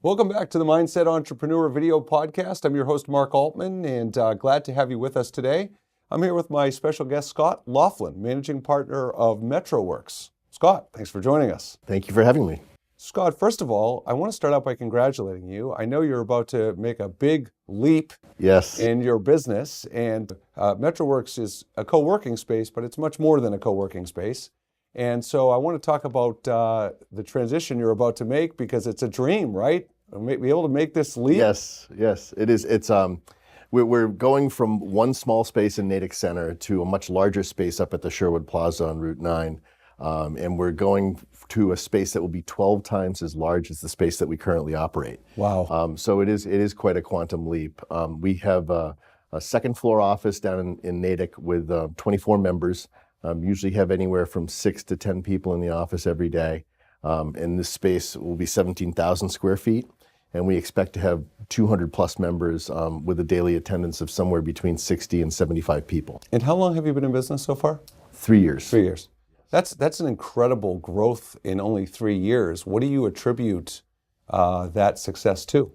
Welcome back to the Mindset Entrepreneur video podcast. I'm your host, Mark Altman, and glad to have you with us today. I'm here with my special guest, Scott Laughlin, managing partner of Metroworks. Scott, thanks for joining us. Thank you for having me. Scott, first of all, I want to start out by congratulating you. I know you're about to make a big leap in your business, and Metroworks is a co-working space, but it's much more than a co-working space. And so I want to talk about the transition you're about to make, because it's a dream, right? Be able to make this leap? Yes, it is. We're going from one small space in Natick Center to a much larger space up at the Sherwood Plaza on Route 9. And we're going to a space that will be 12 times as large as the space that we currently operate. Wow. So it is quite a quantum leap. We have a second floor office down in Natick with 24 members. Usually have anywhere from 6 to 10 people in the office every day. And this space will be 17,000 square feet. And we expect to have 200 plus members with a daily attendance of somewhere between 60 and 75 people. And how long have you been in business so far? 3 years. 3 years. That's an incredible growth in only 3 years. What do you attribute that success to?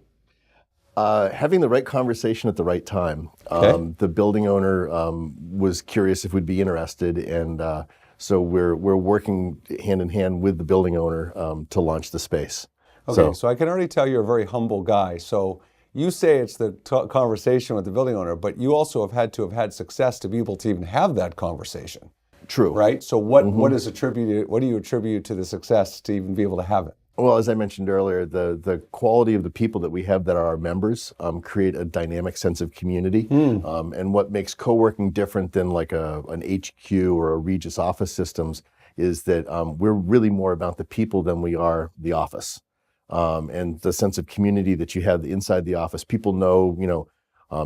Having the right conversation at the right time. Okay. The building owner was curious if we'd be interested, and so we're working hand in hand with the building owner to launch the space. Okay, so I can already tell you're a very humble guy. So you say it's the conversation with the building owner, but you also have had success to be able to even have that conversation. True. Right? So what do you attribute to the success to even be able to have it? Well, as I mentioned earlier, the quality of the people that we have that are our members create a dynamic sense of community. And what makes co-working different than like an HQ or a Regis office systems is that we're really more about the people than we are the office. And the sense of community that you have inside the office. People know,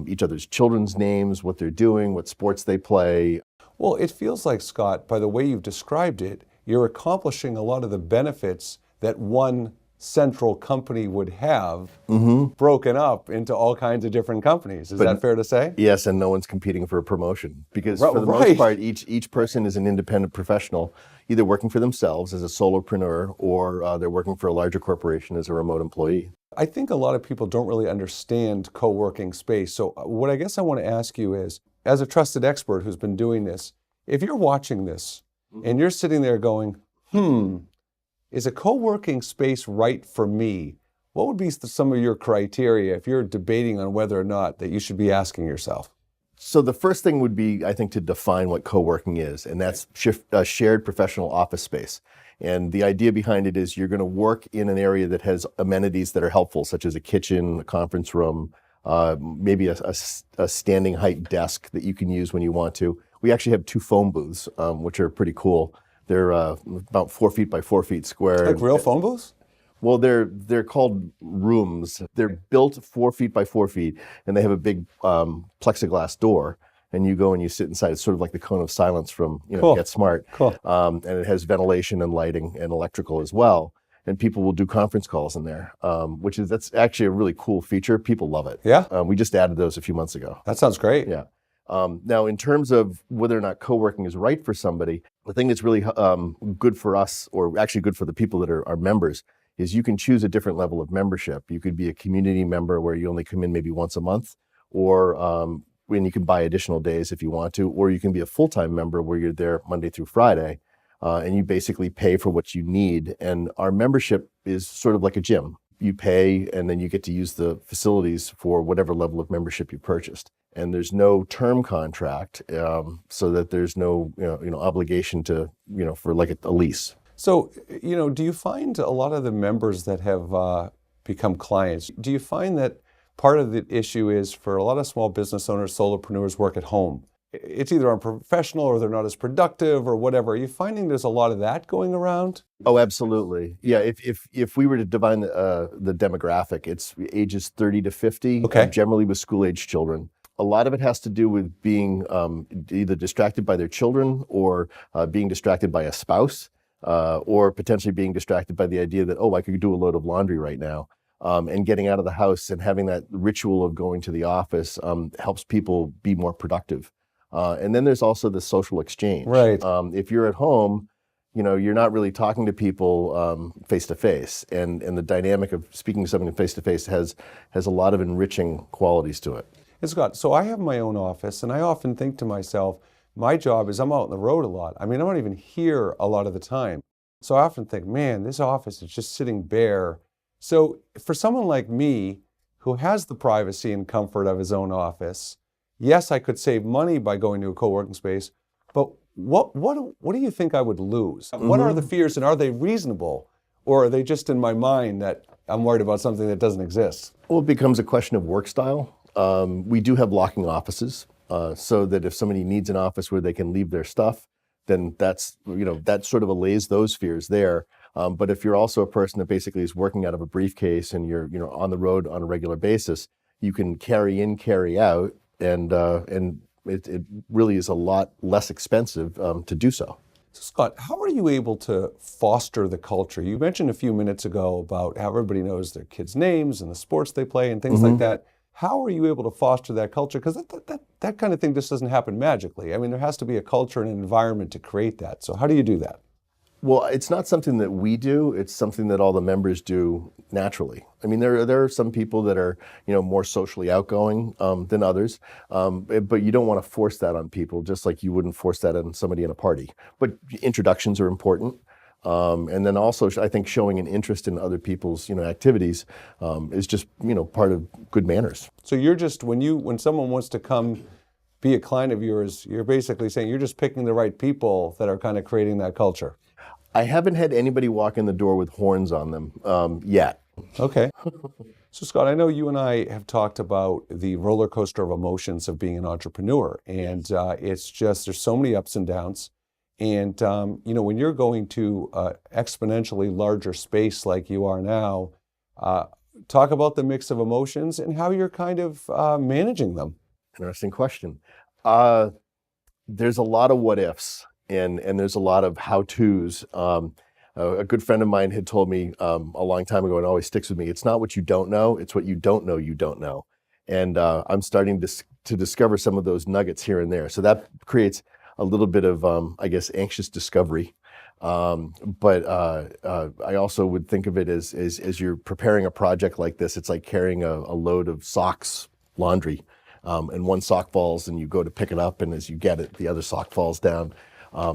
each other's children's names, what they're doing, what sports they play. Well, it feels like, Scott, by the way you've described it, you're accomplishing a lot of the benefits that one central company would have broken up into all kinds of different companies. Is that fair to say? Yes, and no one's competing for a promotion, because for the most part, each person is an independent professional, either working for themselves as a solopreneur, or they're working for a larger corporation as a remote employee. I think a lot of people don't really understand co-working space. So what I guess I want to ask you is, as a trusted expert who's been doing this, if you're watching this and you're sitting there going, is a co-working space right for me? What would be some of your criteria if you're debating on whether or not that you should be asking yourself? So the first thing would be, I think, to define what co-working is, and that's a shared professional office space. And the idea behind it is you're going to work in an area that has amenities that are helpful, such as a kitchen, a conference room, maybe a standing height desk that you can use when you want to. We actually have 2 phone booths, which are pretty cool. They're about 4 feet by 4 feet square. Like real phone booths? Well, they're called rooms. They're built 4 feet by 4 feet, and they have a big plexiglass door. And you go and you sit inside. It's sort of like the cone of silence from Get Smart. Cool. And it has ventilation and lighting and electrical as well. And people will do conference calls in there, that's actually a really cool feature. People love it. Yeah. We just added those a few months ago. That sounds great. Yeah. Now, in terms of whether or not co-working is right for somebody, the thing that's really good for us, or actually good for the people that are our members, is you can choose a different level of membership. You could be a community member where you only come in maybe once a month, or when you can buy additional days if you want to, or you can be a full-time member where you're there Monday through Friday, and you basically pay for what you need. And our membership is sort of like a gym. You pay, and then you get to use the facilities for whatever level of membership you purchased. And there's no term contract, so that there's no obligation to for like a lease. So do you find a lot of the members that have become clients? Do you find that part of the issue is, for a lot of small business owners, solopreneurs work at home? It's either unprofessional or they're not as productive or whatever. Are you finding there's a lot of that going around? Oh, absolutely. Yeah, if we were to define the demographic, it's ages 30 to 50, generally with school-age children. A lot of it has to do with being either distracted by their children, or being distracted by a spouse, or potentially being distracted by the idea that, I could do a load of laundry right now. And getting out of the house and having that ritual of going to the office helps people be more productive. And then there's also the social exchange. Right. If you're at home, you're not really talking to people face to face, and the dynamic of speaking to someone face to face has a lot of enriching qualities to it. It's got, so I have my own office, and I often think to myself, my job is I'm out on the road a lot. I mean, I'm not even here a lot of the time. So I often think, man, this office is just sitting bare. So for someone like me, who has the privacy and comfort of his own office, yes, I could save money by going to a co-working space, but what do you think I would lose? What are the fears, and are they reasonable, or are they just in my mind that I'm worried about something that doesn't exist? Well, it becomes a question of work style. We do have locking offices, so that if somebody needs an office where they can leave their stuff, then that sort of allays those fears there. But if you're also a person that basically is working out of a briefcase and you're on the road on a regular basis, you can carry in, carry out, and it really is a lot less expensive to do so. So Scott, how are you able to foster the culture? You mentioned a few minutes ago about how everybody knows their kids' names and the sports they play and things like that. How are you able to foster that culture? Because that kind of thing just doesn't happen magically. I mean, there has to be a culture and an environment to create that. So how do you do that? Well, it's not something that we do. It's something that all the members do naturally. I mean, there are some people that are, more socially outgoing than others, but you don't want to force that on people, just like you wouldn't force that on somebody in a party. But introductions are important. And then also, I think showing an interest in other people's, activities is just, part of good manners. So you're just, when someone wants to come be a client of yours, you're basically saying you're just picking the right people that are kind of creating that culture. I haven't had anybody walk in the door with horns on them yet. Okay. So Scott, I know you and I have talked about the roller coaster of emotions of being an entrepreneur, and it's just, there's so many ups and downs. And, when you're going to exponentially larger space like you are now, talk about the mix of emotions and how you're kind of managing them. Interesting question. There's a lot of what ifs, and there's a lot of how-tos. A good friend of mine had told me a long time ago, and always sticks with me, it's not what you don't know, it's what you don't know you don't know. And I'm starting to discover some of those nuggets here and there. So that creates a little bit of, anxious discovery. But I also would think of it as you're preparing a project like this, it's like carrying a load of socks, laundry, and one sock falls and you go to pick it up, and as you get it, the other sock falls down.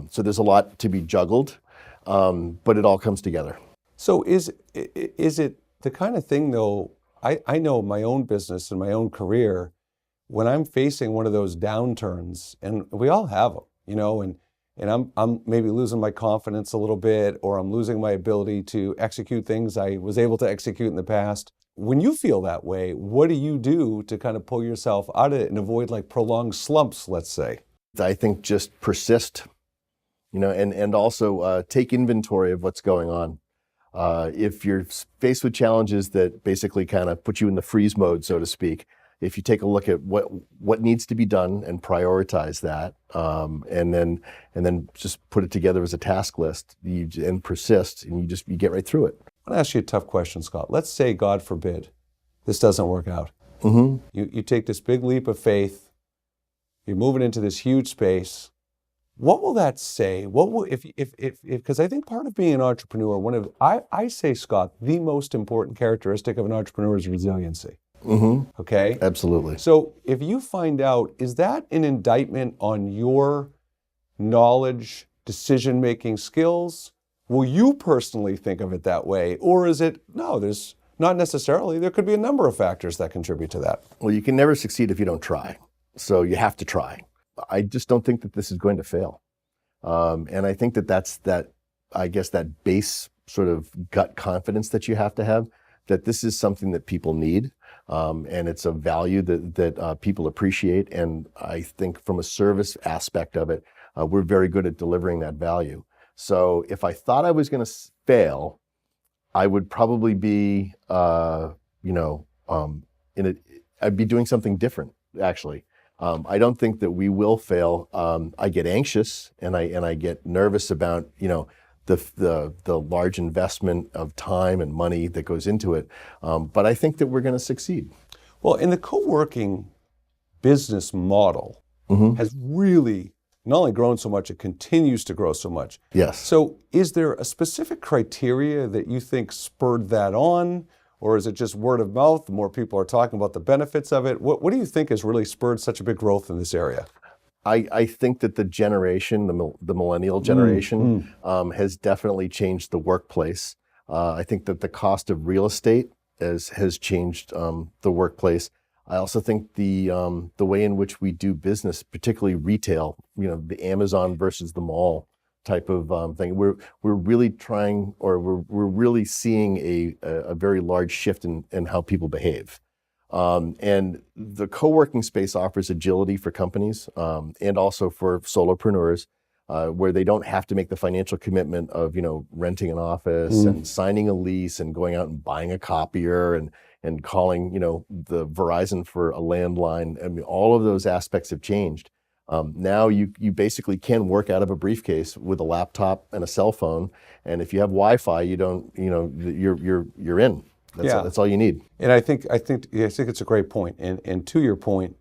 So there's a lot to be juggled, but it all comes together. So is it the kind of thing, though, I know my own business and my own career, when I'm facing one of those downturns, and we all have them, and I'm maybe losing my confidence a little bit, or I'm losing my ability to execute things I was able to execute in the past. When you feel that way, what do you do to kind of pull yourself out of it and avoid like prolonged slumps, let's say? I think just persist, and also take inventory of what's going on. If you're faced with challenges that basically kind of put you in the freeze mode, so to speak, if you take a look at what needs to be done and prioritize that, and then just put it together as a task list, and persist, and you get right through it. I'm going to ask you a tough question, Scott. Let's say, God forbid, this doesn't work out. You take this big leap of faith. You're moving into this huge space. What will that say? What will, if because I think part of being an entrepreneur, I say, Scott, the most important characteristic of an entrepreneur is resiliency. Okay? Absolutely. So if you find out, is that an indictment on your knowledge, decision-making skills? Will you personally think of it that way? Or is it, no, there's not necessarily. There could be a number of factors that contribute to that. Well, you can never succeed if you don't try. So you have to try. I just don't think that this is going to fail. And I think that's that base sort of gut confidence that you have to have, that this is something that people need. And it's a value that people appreciate. And I think from a service aspect of it, we're very good at delivering that value. So if I thought I was going to fail, I would probably be, I'd be doing something different, actually. I don't think that we will fail. I get anxious and I get nervous about, the large investment of time and money that goes into it. But I think that we're going to succeed. Well, in the co-working business model has really not only grown so much, it continues to grow so much. Yes. So is there a specific criteria that you think spurred that on? Or is it just word of mouth? The more people are talking about the benefits of it. What do you think has really spurred such a big growth in this area? I think that the generation, the millennial generation, has definitely changed the workplace. I think that the cost of real estate has changed the workplace. I also think the way in which we do business, particularly retail, the Amazon versus the mall type of thing. We're really trying, or we're really seeing a very large shift in how people behave. And the co-working space offers agility for companies and also for solopreneurs, where they don't have to make the financial commitment of renting an office and signing a lease and going out and buying a copier and calling the Verizon for a landline. I mean, all of those aspects have changed. Now you basically can work out of a briefcase with a laptop and a cell phone, and if you have Wi-Fi, you're in. That's all you need. And I think it's a great point. And to your point,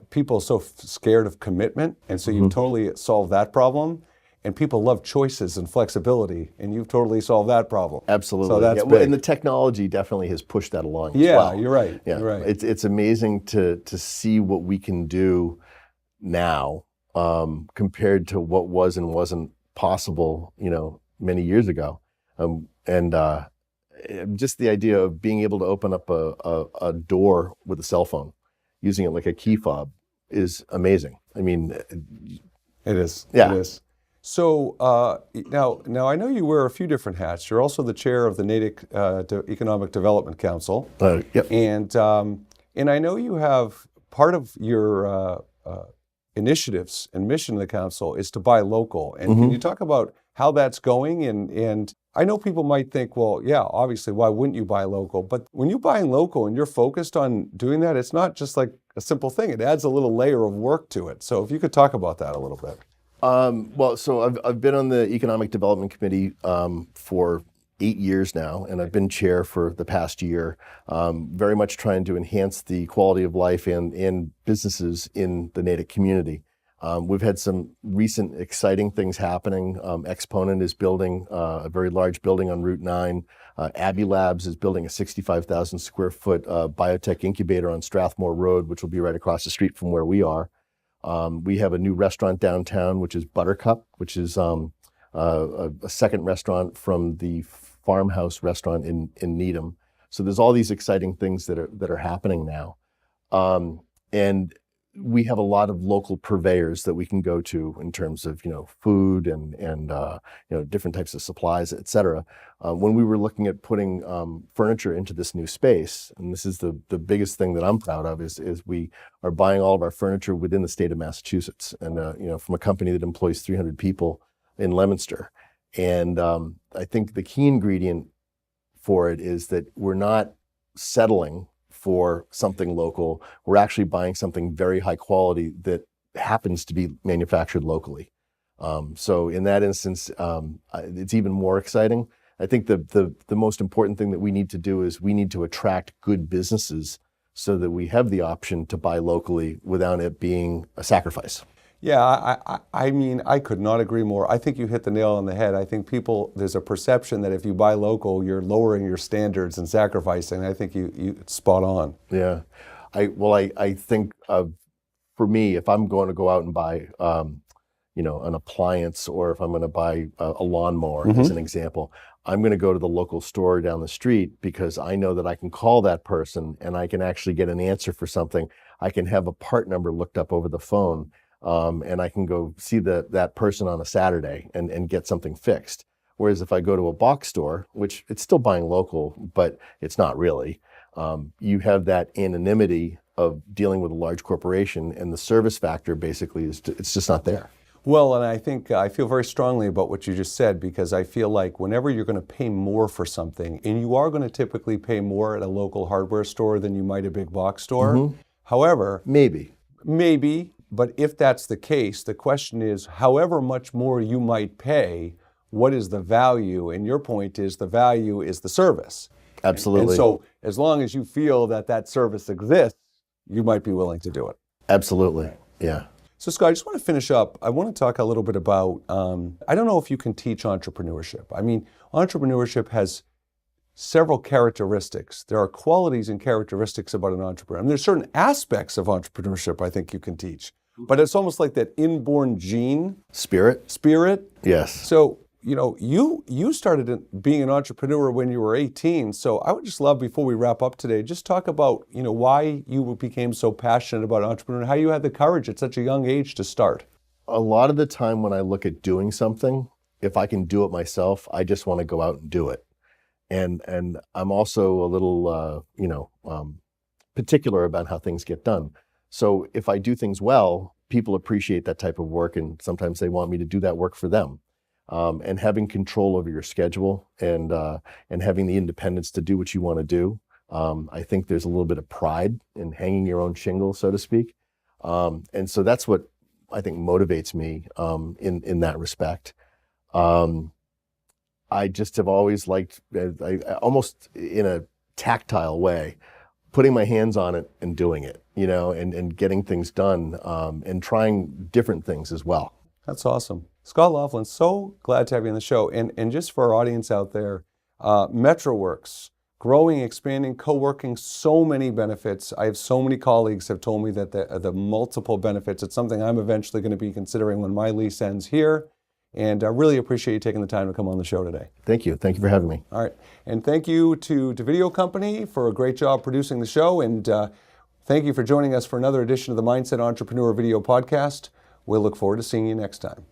people are so scared of commitment, and so you've totally solved that problem. And people love choices and flexibility, and you've totally solved that problem. Absolutely. So that's big. And the technology definitely has pushed that along as well. Yeah, you're right. Yeah, you're right. It's amazing to see what we can do now compared to what was and wasn't possible, many years ago. Just the idea of being able to open up a door with a cell phone, using it like a key fob, is amazing. I mean, it is. Yeah. It is. So now I know you wear a few different hats. You're also the chair of the Natick Economic Development Council. Yep. And I know you have part of your initiatives and mission of the council is to buy local. And can you talk about how that's going? And I know people might think, well, yeah, obviously, why wouldn't you buy local? But when you buy local and you're focused on doing that, it's not just like a simple thing. It adds a little layer of work to it. So if you could talk about that a little bit. So I've been on the Economic Development Committee for 8 years now, and I've been chair for the past year, very much trying to enhance the quality of life and businesses in the Natick community. We've had some recent exciting things happening. Exponent is building a very large building on Route 9. Abbey Labs is building a 65,000 square foot biotech incubator on Strathmore Road, which will be right across the street from where we are. We have a new restaurant downtown, which is Buttercup, which is a second restaurant from the Farmhouse restaurant in Needham. So there's all these exciting things that are happening now. And we have a lot of local purveyors that we can go to in terms of food and different types of supplies, et cetera. When we were looking at putting furniture into this new space, and this is the biggest thing that I'm proud of, is we are buying all of our furniture within the state of Massachusetts, and from a company that employs 300 people in Leominster. And I think the key ingredient for it is that we're not settling for something local. We're actually buying something very high quality that happens to be manufactured locally. So in that instance, it's even more exciting. I think the most important thing that we need to do is we need to attract good businesses so that we have the option to buy locally without it being a sacrifice. Yeah, I mean, I could not agree more. I think you hit the nail on the head. I think there's a perception that if you buy local, you're lowering your standards and sacrificing. I think it's spot on. Yeah. I think for me, if I'm going to go out and buy, an appliance, or if I'm going to buy a lawnmower, as an example, I'm going to go to the local store down the street because I know that I can call that person and I can actually get an answer for something. I can have a part number looked up over the phone. And I can go see that person on a Saturday and get something fixed. Whereas if I go to a box store, which it's still buying local, but it's not really, you have that anonymity of dealing with a large corporation, and the service factor basically it's just not there. Well, and I think I feel very strongly about what you just said, because I feel like whenever you're going to pay more for something, and you are going to typically pay more at a local hardware store than you might a big box store. However, maybe. But if that's the case, the question is, however much more you might pay, what is the value? And your point is the value is the service. Absolutely. And so as long as you feel that service exists, you might be willing to do it. Absolutely. Yeah. So Scott, I just want to finish up. I want to talk a little bit about, I don't know if you can teach entrepreneurship. I mean, entrepreneurship has several characteristics. There are qualities and characteristics about an entrepreneur. And there's certain aspects of entrepreneurship I think you can teach. But it's almost like that inborn gene. Spirit? Yes. So, you started being an entrepreneur when you were 18. So I would just love, before we wrap up today, just talk about, why you became so passionate about entrepreneurship, how you had the courage at such a young age to start. A lot of the time when I look at doing something, if I can do it myself, I just want to go out and do it. And I'm also a little, particular about how things get done. So if I do things well, people appreciate that type of work, and sometimes they want me to do that work for them. And having control over your schedule and having the independence to do what you want to do, I think there's a little bit of pride in hanging your own shingle, so to speak. And so that's what I think motivates me in that respect. I just have always liked, almost in a tactile way, putting my hands on it and doing it, and getting things done, and trying different things as well. That's awesome. Scott Laughlin, so glad to have you on the show. And just for our audience out there, Metroworks, growing, expanding, co-working, so many benefits. I have so many colleagues have told me that the multiple benefits, it's something I'm eventually going to be considering when my lease ends here. And I really appreciate you taking the time to come on the show today. Thank you. Thank you for having me. All right. And thank you to Davideo Company for a great job producing the show. And thank you for joining us for another edition of the Mindset Entrepreneur Video Podcast. We'll look forward to seeing you next time.